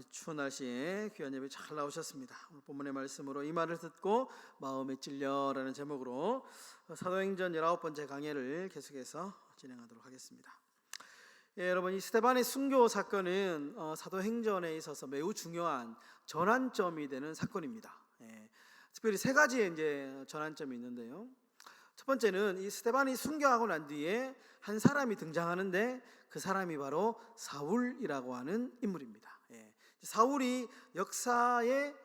이 추운 날씨에 귀한 예배 잘 나오셨습니다. 오늘 본문의 말씀으로 이 말을 듣고 마음에 찔려라는 제목으로 사도행전 19번째 강해를 계속해서 진행하도록 하겠습니다. 여러분, 이 스데반의 순교 사건은 사도행전에 있어서 매우 중요한 전환점이 되는 사건입니다. 특별히 세 가지의 이제 전환점이 있는데요. 첫 번째는 이 스데반이 순교하고 난 뒤에 한 사람이 등장하는데 그 사람이 바로 사울이라고 하는 인물입니다. 사울이 역사의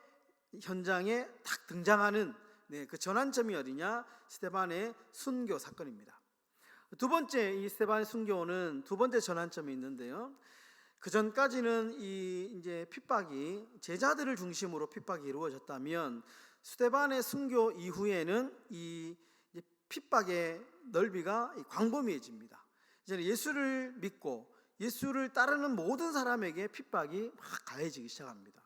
현장에 딱 등장하는 그 전환점이 어디냐? 스데반의 순교 사건입니다. 두 번째, 이 스데반의 순교는 두 번째 전환점이 있는데요. 그 전까지는 이 이제 핍박이 제자들을 중심으로 핍박이 이루어졌다면 스데반의 순교 이후에는 이 핍박의 넓이가 광범위해집니다. 이제 예수를 믿고 예수를 따르는 모든 사람에게 핍박이 막 가해지기 시작합니다.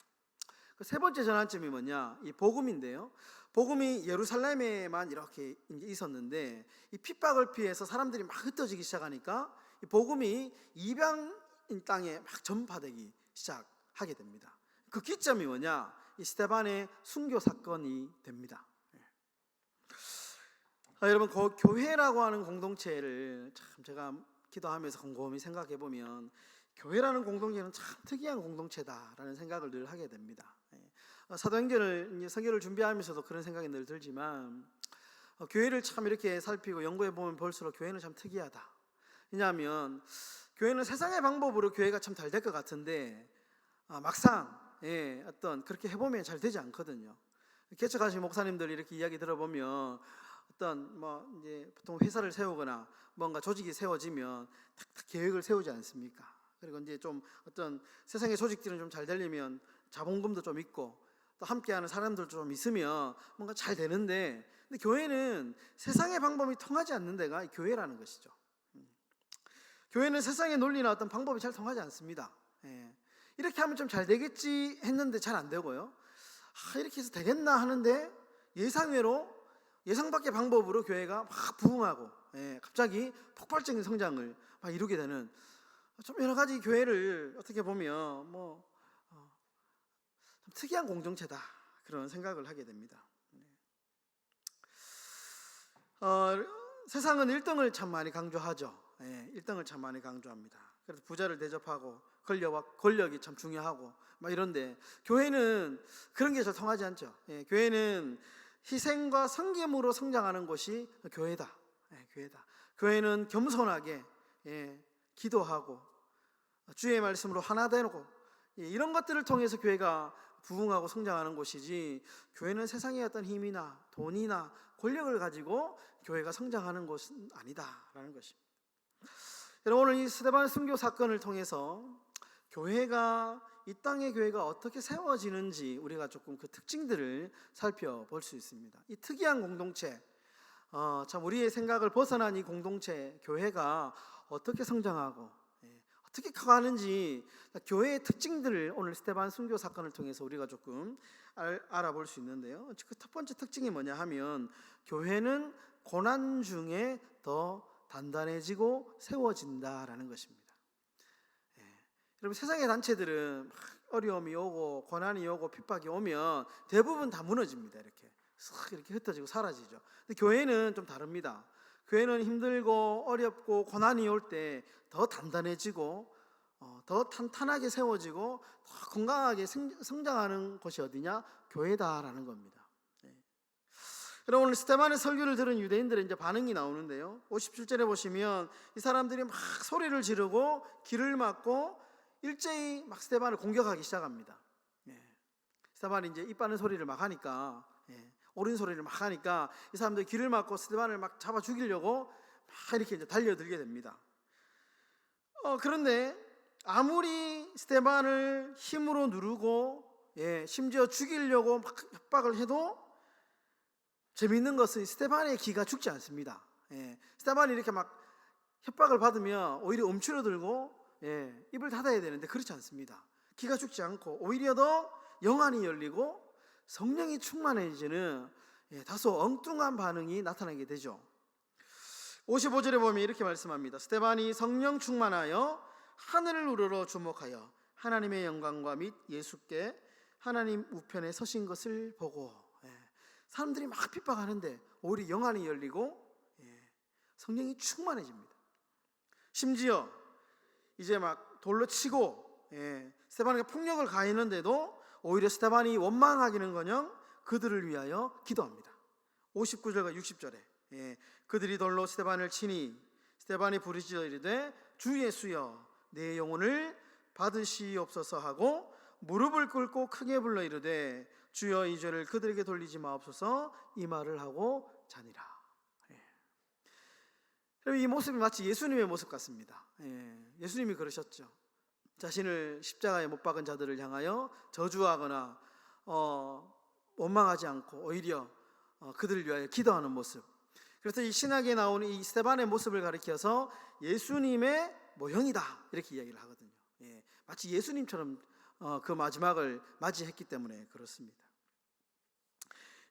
그 세 번째 전환점이 뭐냐? 이 복음인데요. 복음이 예루살렘에만 이렇게 있었는데 이 핍박을 피해서 사람들이 막 흩어지기 시작하니까 이 복음이 이방인 땅에 막 전파되기 시작하게 됩니다. 그 기점이 뭐냐? 이 스데반의 순교 사건이 됩니다. 여러분, 교회라고 하는 공동체를 참 제가 기도하면서 곰곰이 생각해 보면 교회라는 공동체는 참 특이한 공동체다라는 생각을 늘 하게 됩니다. 사도행전을 설교를 준비하면서도 그런 생각이 늘 들지만 교회를 참 이렇게 살피고 연구해 보면 볼수록 교회는 참 특이하다. 왜냐하면 교회는 세상의 방법으로 교회가 참 잘 될 것 같은데 막상 어떤 그렇게 해보면 잘 되지 않거든요. 개척하신 목사님들 이렇게 이야기 들어보면 어떤 이제 보통 회사를 세우거나 뭔가 조직이 세워지면 탁탁 계획을 세우지 않습니까? 그리고 이제 좀 어떤 세상의 조직들은 좀 잘 되려면 자본금도 좀 있고 또 함께하는 사람들도 좀 있으면 뭔가 잘 되는데, 근데 교회는 세상의 방법이 통하지 않는 데가 교회라는 것이죠. 교회는 세상의 논리나 어떤 방법이 잘 통하지 않습니다. 이렇게 하면 좀 잘 되겠지 했는데 잘 안 되고요. 이렇게 해서 되겠나 하는데 예상외로 예상 밖의 방법으로 교회가 막 부흥하고 갑자기 폭발적인 성장을 막 이루게 되는 좀 여러 가지 교회를 어떻게 보면 좀 특이한 공동체다 그런 생각을 하게 됩니다. 세상은 1등을 참 많이 강조하죠. 1등을 참 많이 강조합니다. 그래서 부자를 대접하고 권력이 참 중요하고 막 이런데 교회는 그런 게 잘 통하지 않죠. 교회는 희생과 섬김으로 성장하는 것이 교회다. 교회다. 교회는 겸손하게 기도하고 주의 말씀으로 하나 되고 이런 것들을 통해서 교회가 부흥하고 성장하는 곳이지, 교회는 세상의 어떤 힘이나 돈이나 권력을 가지고 교회가 성장하는 것은 아니다라는 것입니다. 여러분, 오늘 이 스데반 순교 사건을 통해서 교회가 이 땅의 교회가 어떻게 세워지는지 우리가 조금 그 특징들을 살펴볼 수 있습니다. 이 특이한 공동체, 참 우리의 생각을 벗어난 이 공동체 교회가 어떻게 성장하고 어떻게 커가는지 교회의 특징들을 오늘 스데반 순교 사건을 통해서 우리가 조금 알아볼 수 있는데요. 그 첫 번째 특징이 뭐냐 하면 교회는 고난 중에 더 단단해지고 세워진다라는 것입니다. 여러분, 세상의 단체들은 어려움이 오고 고난이 오고 핍박이 오면 대부분 다 무너집니다. 이렇게 흩어지고 사라지죠. 근데 교회는 좀 다릅니다. 교회는 힘들고 어렵고 고난이 올 때 더 단단해지고 더 탄탄하게 세워지고 더 건강하게 성장하는 곳이 어디냐? 교회다라는 겁니다. 여러분, 오늘 스데반의 설교를 들은 유대인들의 이제 반응이 나오는데요. 57절에 보시면 이 사람들이 막 소리를 지르고 길을 막고 일제히 막 스데반을 공격하기 시작합니다. 스데반이 이제 입 바는 소리를 막 하니까, 옳은 소리를 막 하니까 이 사람들이 길을 막고 스데반을 막 잡아 죽이려고 막 이렇게 이제 달려들게 됩니다. 그런데 아무리 스데반을 힘으로 누르고 심지어 죽이려고 막 협박을 해도 재미있는 것은 스데반의 기가 죽지 않습니다. 스데반이 이렇게 막 협박을 받으면 오히려 움츠러들고 입을 닫아야 되는데 그렇지 않습니다. 기가 죽지 않고 오히려 더 영안이 열리고 성령이 충만해지는 다소 엉뚱한 반응이 나타나게 되죠. 55절에 보면 이렇게 말씀합니다. 스데반이 성령 충만하여 하늘을 우러러 주목하여 하나님의 영광과 및 예수께 하나님 우편에 서신 것을 보고, 사람들이 막 핍박하는데 오히려 영안이 열리고 성령이 충만해집니다. 심지어 이제 막 돌로 치고 스데반에게 폭력을 가했는데도 오히려 스데반이 원망하기는커녕 그들을 위하여 기도합니다. 59절과 60절에 그들이 돌로 스데반을 치니 스데반이 부르짖어 이르되 주 예수여 내 영혼을 받으시옵소서 하고 무릎을 꿇고 크게 불러 이르되 주여 이 죄를 그들에게 돌리지 마옵소서 이 말을 하고 자니라. 이 모습이 마치 예수님의 모습 같습니다. 예수님이 그러셨죠. 자신을 십자가에 못 박은 자들을 향하여 저주하거나 원망하지 않고 오히려 그들을 위하여 기도하는 모습. 그래서 이 신학에 나오는 이 스데반의 모습을 가리켜서 예수님의 모형이다 이렇게 이야기를 하거든요. 마치 예수님처럼 그 마지막을 맞이했기 때문에 그렇습니다.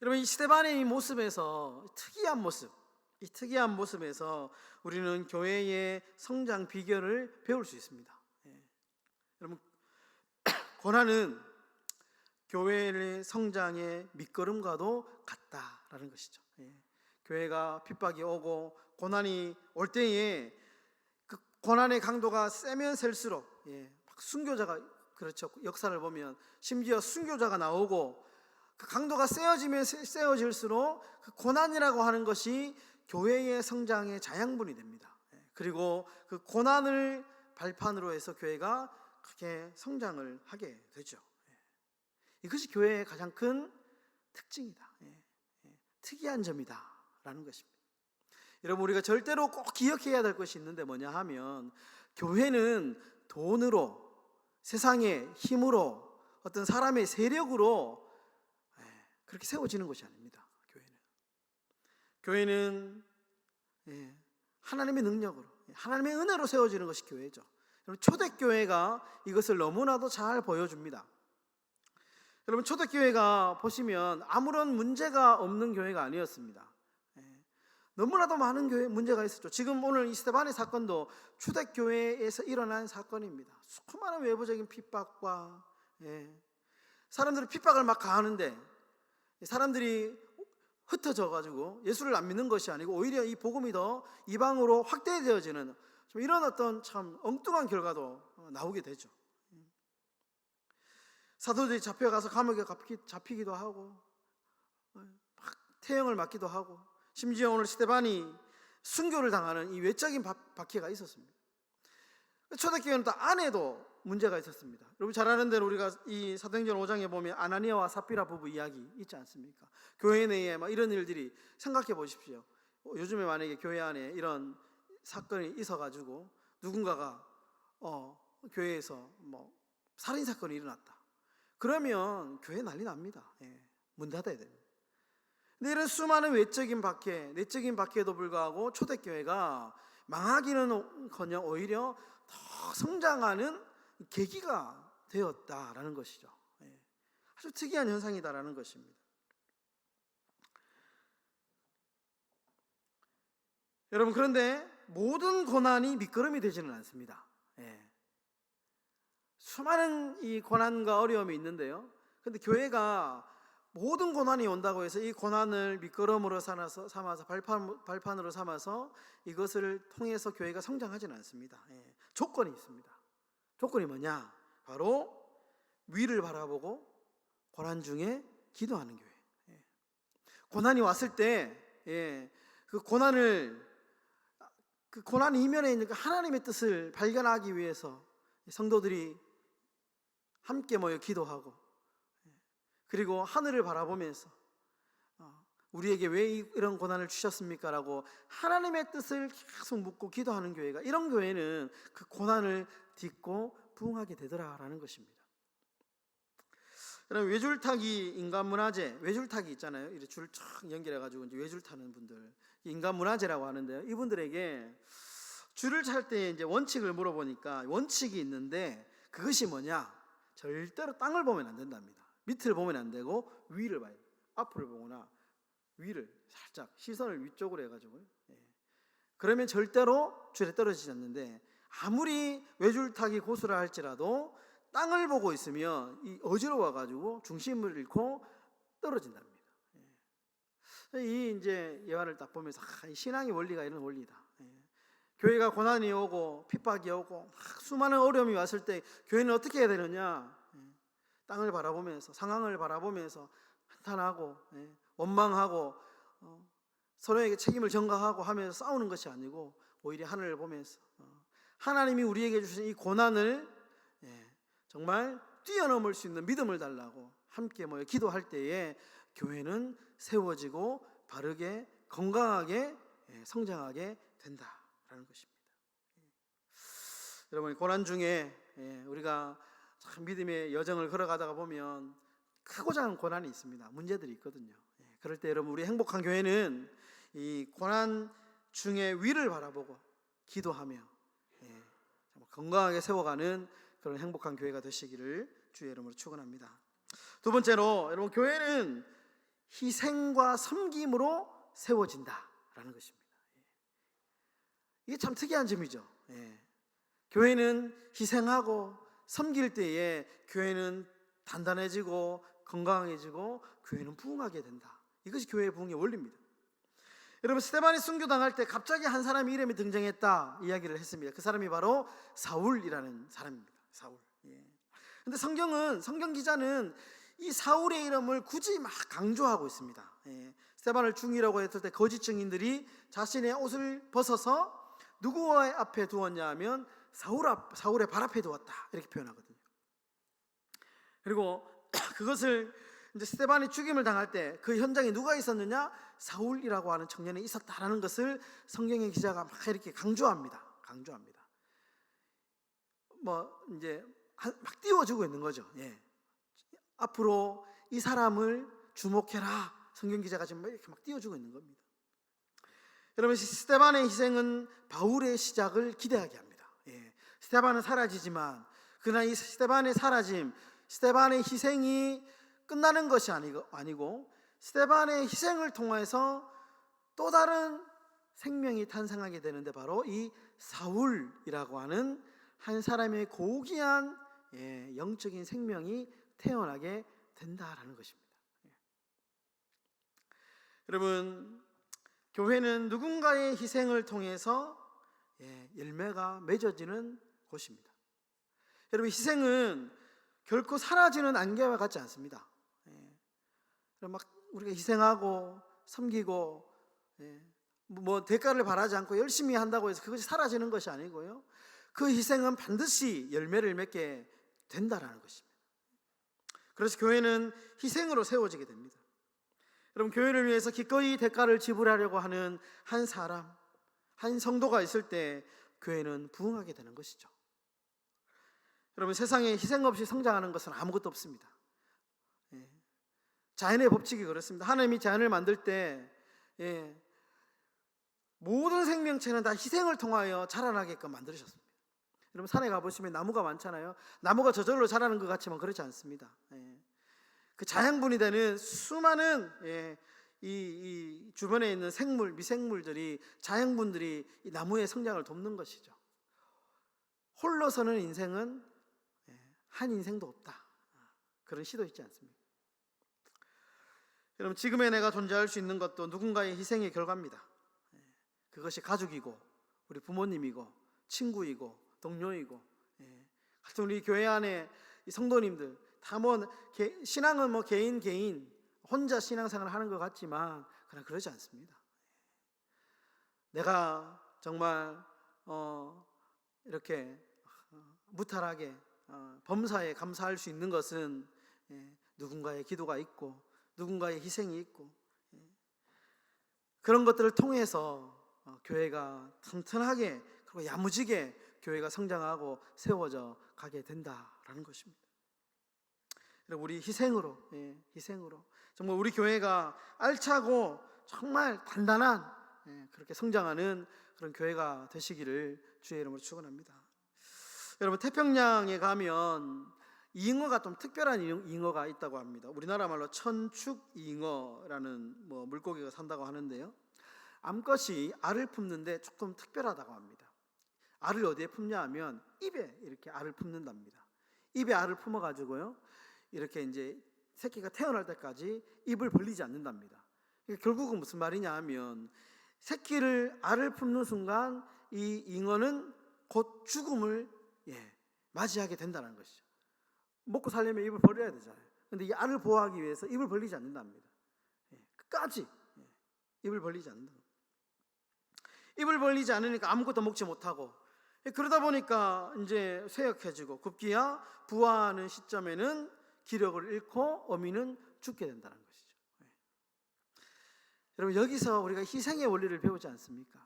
여러분, 이 스데반의 이 모습에서 이 특이한 모습에서 우리는 교회의 성장 비결을 배울 수 있습니다. 여러분, 고난은 교회의 성장의 밑거름과도 같다라는 것이죠. 교회가 핍박이 오고 고난이 올 때에 그 고난의 강도가 세면 셀수록 순교자가, 그렇죠, 역사를 보면 심지어 순교자가 나오고 그 강도가 세어지면 세어질수록 그 고난이라고 하는 것이 교회의 성장의 자양분이 됩니다. 그리고 그 고난을 발판으로 해서 교회가 그렇게 성장을 하게 되죠. 이것이 교회의 가장 큰 특징이다, 특이한 점이다라는 것입니다. 여러분, 우리가 절대로 꼭 기억해야 될 것이 있는데 뭐냐 하면, 교회는 돈으로, 세상의 힘으로, 어떤 사람의 세력으로 그렇게 세워지는 것이 아닙니다. 교회는 하나님의 능력으로, 하나님의 은혜로 세워지는 것이 교회죠. 초대교회가 이것을 너무나도 잘 보여줍니다. 여러분, 초대교회가 보시면 아무런 문제가 없는 교회가 아니었습니다. 너무나도 많은 교회 문제가 있었죠. 지금 오늘 이 스데반의 사건도 초대교회에서 일어난 사건입니다. 수많은 외부적인 핍박과 사람들이 핍박을 막 가하는데 사람들이 흩어져 가지고 예수를 안 믿는 것이 아니고 오히려 이 복음이 더 이방으로 확대되어지는 이런 어떤 참 엉뚱한 결과도 나오게 되죠. 사도들이 잡혀가서 감옥에 잡히기도 하고 태형을 맞기도 하고, 심지어 오늘 스데반이 순교를 당하는 이 외적인 박해가 있었습니다. 초대교회는 또 안에도 문제가 있었습니다. 여러분 잘 아는 대로 우리가 이 사도행전 5장에 보면 아나니아와 삽비라 부부 이야기 있지 않습니까? 교회 내에 막 이런 일들이, 생각해 보십시오. 요즘에 만약에 교회 안에 이런 사건이 있어가지고 누군가가 교회에서 뭐 살인 사건이 일어났다. 그러면 교회 난리 납니다. 문 닫아야 됩니다. 근데 이런 수많은 외적인 박해, 내적인 박해에도 불구하고 초대교회가 망하기는커녕 오히려 더 성장하는 계기가 되었다라는 것이죠. 아주 특이한 현상이다라는 것입니다. 여러분, 그런데 모든 고난이 밑거름이 되지는 않습니다. 수많은 이 고난과 어려움이 있는데요. 그런데 교회가 모든 고난이 온다고 해서 이 고난을 밑거름으로 삼아서 발판으로 삼아서 이것을 통해서 교회가 성장하지는 않습니다. 조건이 있습니다. 조건이 뭐냐? 바로 위를 바라보고 고난 중에 기도하는 교회. 고난이 왔을 때 그 고난 이면에 있는 하나님의 뜻을 발견하기 위해서 성도들이 함께 모여 기도하고, 그리고 하늘을 바라보면서 우리에게 왜 이런 고난을 주셨습니까? 라고 하나님의 뜻을 계속 묻고 기도하는 교회가, 이런 교회는 그 고난을 딛고 부응하게 되더라라는 것입니다. 그럼 외줄타기 인간문화재, 외줄타기 있잖아요. 이렇게 줄 쫙 연결해가지고 이제 외줄 타는 분들, 인간문화재라고 하는데요. 이분들에게 줄을 찰 때 이제 원칙을 물어보니까 원칙이 있는데, 그것이 뭐냐? 절대로 땅을 보면 안 된답니다. 밑을 보면 안 되고 위를 봐야 돼요. 앞을 보거나 위를 살짝 시선을 위쪽으로 해가지고요. 그러면 절대로 줄에 떨어지지 않는데, 아무리 외줄타기 고수라 할지라도 땅을 보고 있으면 이 어지러워가지고 중심을 잃고 떨어진답니다. 이 이제 예화를 딱 보면서 이 신앙의 원리가 이런 원리다. 교회가 고난이 오고 핍박이 오고 수많은 어려움이 왔을 때 교회는 어떻게 해야 되느냐? 땅을 바라보면서, 상황을 바라보면서 한탄하고 원망하고 서로에게 책임을 전가하고 하면서 싸우는 것이 아니고 오히려 하늘을 보면서 하나님이 우리에게 주신 이 고난을 정말 뛰어넘을 수 있는 믿음을 달라고 함께 모여 기도할 때에 교회는 세워지고 바르게 건강하게 성장하게 된다라는 것입니다. 여러분, 고난 중에 우리가 참 믿음의 여정을 걸어가다가 보면 크고 작은 고난이 있습니다. 문제들이 있거든요. 그럴 때 여러분, 우리 행복한 교회는 이 고난 중에 위를 바라보고 기도하며 건강하게 세워가는 그런 행복한 교회가 되시기를 주의 이름으로 축원합니다. 두 번째로, 여러분, 교회는 희생과 섬김으로 세워진다라는 것입니다. 이게 참 특이한 점이죠. 교회는 희생하고 섬길 때에 교회는 단단해지고 건강해지고 교회는 부흥하게 된다. 이것이 교회의 부흥의 원리입니다. 여러분, 스데반이 순교당할 때 갑자기 한 사람의 이름이 등장했다 이야기를 했습니다. 그 사람이 바로 사울이라는 사람입니다. 사울. 근데 성경 기자는 이 사울의 이름을 굳이 막 강조하고 있습니다. 스데반을 죽이라고 했을 때 거짓 증인들이 자신의 옷을 벗어서 누구의 앞에 두었냐 하면 사울의 발 앞에 두었다 이렇게 표현하거든요. 그리고 그것을 이제 스데반이 죽임을 당할 때 그 현장에 누가 있었느냐? 사울이라고 하는 청년이 있었다라는 것을 성경의 기자가 막 이렇게 강조합니다. 이제 막 띄워주고 있는 거죠. 앞으로 이 사람을 주목해라. 성경 기자가 지금 이렇게 막 띄워주고 있는 겁니다. 여러분, 스데반의 희생은 바울의 시작을 기대하게 합니다. 스데반은 사라지지만 그러나 이 스데반의 사라짐, 스데반의 희생이 끝나는 것이 아니고 스데반의 희생을 통해서 또 다른 생명이 탄생하게 되는데 바로 이 사울이라고 하는 한 사람의 고귀한 영적인 생명이 태어나게 된다라는 것입니다. 여러분, 교회는 누군가의 희생을 통해서 열매가 맺어지는 곳입니다. 여러분, 희생은 결코 사라지는 안개와 같지 않습니다. 막 우리가 희생하고 섬기고 뭐 대가를 바라지 않고 열심히 한다고 해서 그것이 사라지는 것이 아니고요, 그 희생은 반드시 열매를 맺게 된다라는 것입니다. 그래서 교회는 희생으로 세워지게 됩니다. 여러분, 교회를 위해서 기꺼이 대가를 지불하려고 하는 한 사람, 한 성도가 있을 때 교회는 부흥하게 되는 것이죠. 여러분, 세상에 희생 없이 성장하는 것은 아무것도 없습니다. 자연의 법칙이 그렇습니다. 하나님이 자연을 만들 때 모든 생명체는 다 희생을 통하여 자라나게끔 만드셨습니다. 여러분, 산에 가보시면 나무가 많잖아요. 나무가 저절로 자라는 것 같지만 그렇지 않습니다. 그 자양분이 되는 수많은 이 주변에 있는 생물, 미생물들이, 자양분들이 이 나무의 성장을 돕는 것이죠. 홀로서는 인생은 한 인생도 없다. 그런 시도 있지 않습니까? 여러분, 지금의 내가 존재할 수 있는 것도 누군가의 희생의 결과입니다. 그것이 가족이고 우리 부모님이고 친구이고 동료이고 같은 우리 교회 안에 이 성도님들 다 신앙은 개인 혼자 신앙생활을 하는 것 같지만 그러나 그러지 않습니다. 내가 정말 이렇게 무탈하게 범사에 감사할 수 있는 것은 누군가의 기도가 있고 누군가의 희생이 있고 그런 것들을 통해서 교회가 튼튼하게 그리고 야무지게 교회가 성장하고 세워져 가게 된다라는 것입니다. 우리 희생으로 정말 우리 교회가 알차고 정말 단단한 그렇게 성장하는 그런 교회가 되시기를 주의 이름으로 축원합니다. 여러분, 태평양에 가면 잉어가 좀 특별한 잉어가 있다고 합니다. 우리나라 말로 천축잉어라는 물고기가 산다고 하는데요, 암컷이 알을 품는데 조금 특별하다고 합니다. 알을 어디에 품냐 하면 입에 이렇게 알을 품는답니다. 입에 알을 품어가지고요, 이렇게 이제 새끼가 태어날 때까지 입을 벌리지 않는답니다. 결국은 무슨 말이냐 하면, 새끼를 알을 품는 순간 이 잉어는 곧 죽음을 맞이하게 된다는 것이죠. 먹고 살려면 입을 벌려야 되잖아요. 근데 이 알을 보호하기 위해서 입을 벌리지 않는답니다. 끝까지 입을 벌리지 않는다. 입을 벌리지 않으니까 아무것도 먹지 못하고, 그러다 보니까 이제 쇠약해지고 급기야 부화하는 시점에는 기력을 잃고 어미는 죽게 된다는 것이죠. 여러분, 여기서 우리가 희생의 원리를 배우지 않습니까?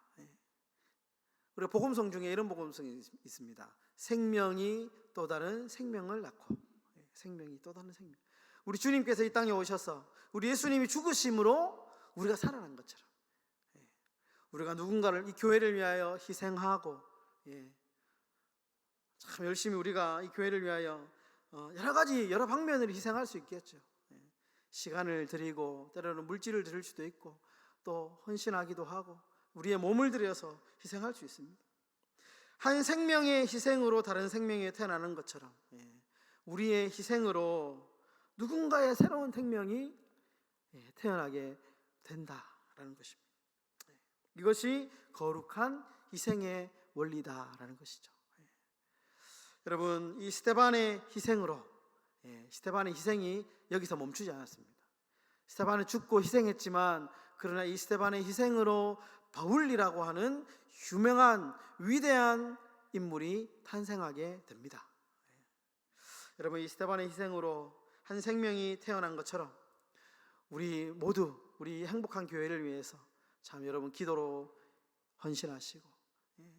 우리가 복음성 중에 이런 복음성이 있습니다. 생명이 또 다른 생명을 낳고. 생명이 또 다른 생명. 우리 주님께서 이 땅에 오셔서 우리 예수님이 죽으심으로 우리가 살아난 것처럼, 우리가 누군가를, 이 교회를 위하여 희생하고, 참 열심히 우리가 이 교회를 위하여 여러 방면으로 희생할 수 있겠죠. 시간을 드리고, 때로는 물질을 드릴 수도 있고, 또 헌신하기도 하고, 우리의 몸을 들여서 희생할 수 있습니다. 한 생명의 희생으로 다른 생명이 태어나는 것처럼, 우리의 희생으로 누군가의 새로운 생명이 태어나게 된다라는 것입니다. 이것이 거룩한 희생의 원리다라는 것이죠. 여러분, 이 스데반의 희생으로, 스데반의 희생이 여기서 멈추지 않았습니다. 스데반은 죽고 희생했지만, 그러나 이 스데반의 희생으로 바울이라고 하는 유명한 위대한 인물이 탄생하게 됩니다. 여러분, 이 스데반의 희생으로 한 생명이 태어난 것처럼 우리 모두, 우리 행복한 교회를 위해서 참 여러분 기도로 헌신하시고,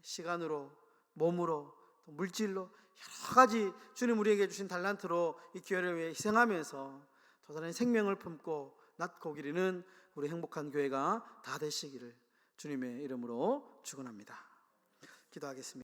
시간으로, 몸으로, 또 물질로, 여러 가지 주님 우리에게 주신 달란트로 이 교회를 위해 희생하면서 또 다른 생명을 품고 낳고 기르는 우리 행복한 교회가 다 되시기를 주님의 이름으로 축원합니다. 기도하겠습니다.